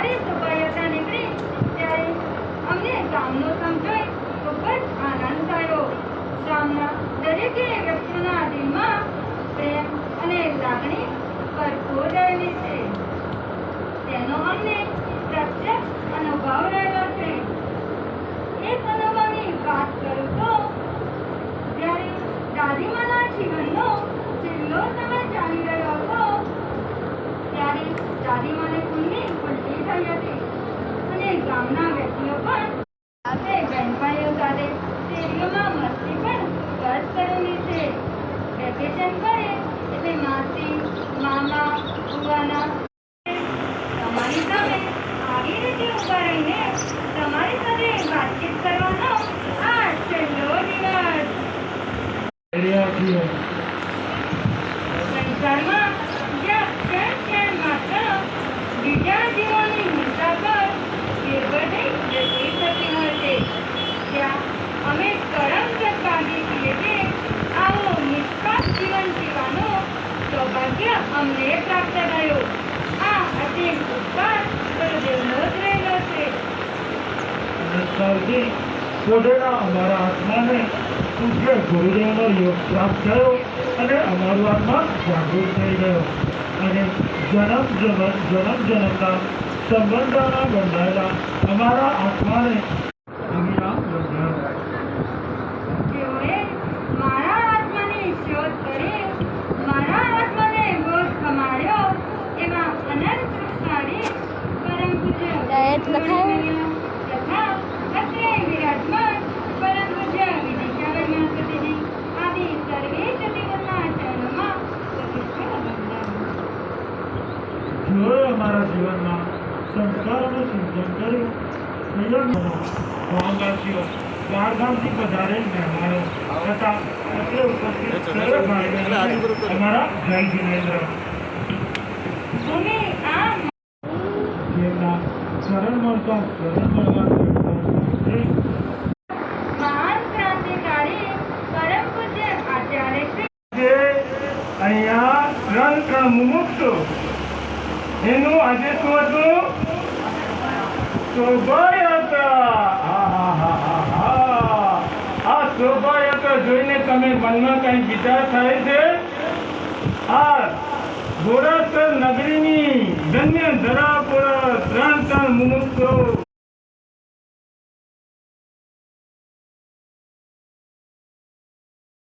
અમારી શોભાયાત્રા નીકળી ત્યારે અમને ગામનો સમજોઈ ખૂબ જ આનંદ થયો. ગામના દરેકે વ્યક્તિના દિલમાં પ્રેમ અને લાગણી ભરપૂર રહેલી છે તેનો અમને પ્રત્યક્ષ અનુભવ રહેલો છે. એક અનુભવની વાત કરું તો જ્યારે દાદીમાના જીવનનો છેલ્લો સમય ચાલી રહ્યો હતો ત્યારે દાદીમાને ખૂનની ઉલટી થઈ હતી અને ગામના વ્યક્તિઓ પણ સાથે બહેનભાઈઓ સાથે શેરીઓમાં મસ્તી પણ બસ કરેલી છે. વેકેશન પડે એટલે માસી મામા ફુવાના તમારી સામે આવી રીતે ઊભા રહીને તમારી સાથે વાતચીત કરવાનો આ છેલ્લો દિવસ. સંસારમાં જ્યાં ક્ષણ માત્ર બીજા જીવોની હિંસા પર નિર્ભર થઈ જતી થતી હોય છે ત્યાં અમે કરમસદ ભાગી છીએ કે આવો નિષ્પાપ જીવન જીવવાનું સૌભાગ્ય અમને પ્રાપ્ત થયું. આ અસીમ ઉપકાર ગુરુદેવનો જ રહેલો છે. પોતાના અમારા આત્માને પૂજ્ય ગુરુદેવનો યોગ પ્રાપ્ત થયો અને અમારું આત્મા જાગૃત થઈ ગયો અને જન્મ જન્મના સંબંધોના બંધાયેલા અમારા આત્માને અવિરામ બંધાયો. જેઓએ મારા આત્માની શોધ કરી મારા આત્માને બોધ કમાડ્યો એવા અનંત કૃષ્ણારી પરમ પૂજ્ય તથા અત્રે વિરાજમાન પરમ પૂજ્ય વિદિશાબેન મહાસતીજી આદિ સર્વે સતીવરના ચરણોમાં સતીશ્વર વંદન. જેઓએ અમારા જીવનમાં સંસ્કારોનું સિંચન કર્યું સંયમનો ગામવાસીઓ ચારધામથી પધારેલ મહેમાનો તથા અત્રે ઉપસ્થિત સર્વ ભાઈ બહેનોને અમારા જય જિનેન્દ્ર. અમે આ જેમના શરણ મળતા શરણ મળવા મહાન ક્રાંતિકારી પરમ પૂજ્ય આચાર્ય શ્રી જે અહીંયા ત્રણ મુમુક્ષુ એનું આજે શું હતું? શોભાયાત્રા. આ શોભાયાત્રા જોઈને તમે મનમાં કઈ વિચાર થાય છે? આ ઘોડાસર નગરીની ધન્ય ધરા પર ત્રણ મુમુક્ષુ